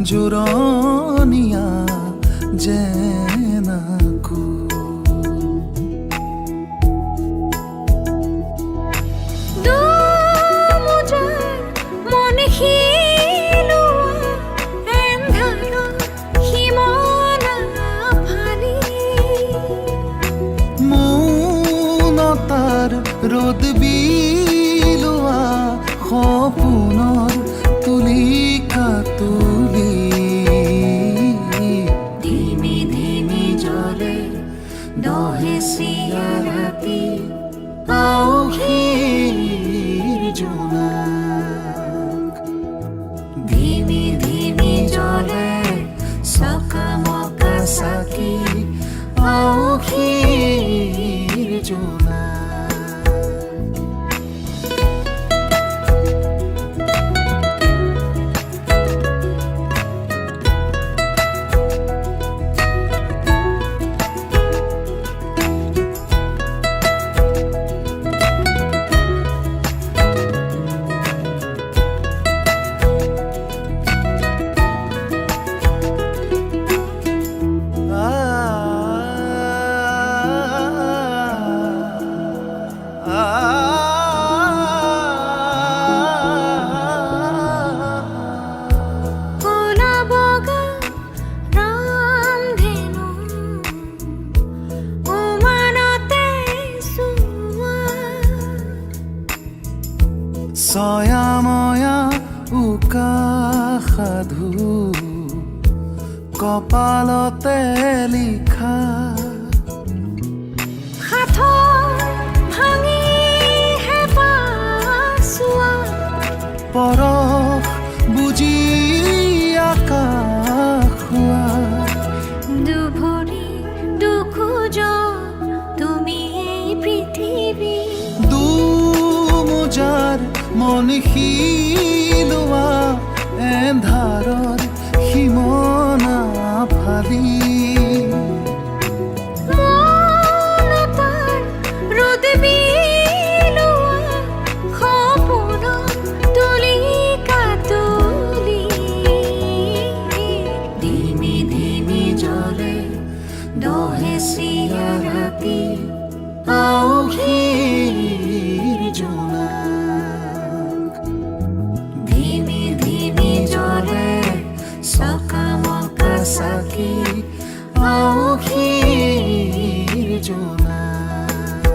জোৰণীয়া যেনাকো মৌনতাৰ ৰ'দ বিলোৱা সপোনৰ তুলিকা তুলি ধিমি ধিমি জ্বলে দহেচিয়া ৰাতি আউসীৰ জোনাক ধিমি ধিমি জ্বলে চকামকা চাকি আউসীৰ জোনাক ছয়াময়া উকা সাধু কপালতে লিখা পৰশ বুজি আকাশ হোৱা দুভৰি দুখোজ তুমি এই পৃথিৱী দুমোজাৰ মন শিলোৱা এন্ধাৰৰ সীমনা ফালি ৰ'দ বিলোৱা সপোনৰ তুলিকা তুলি ধিমি ধিমি জ্বলে দহেচিয়া ৰাতি আউসীৰ জোনাক ধিমি ধিমি জ্বলে চকামকা চাকি আউসীৰ জোনাক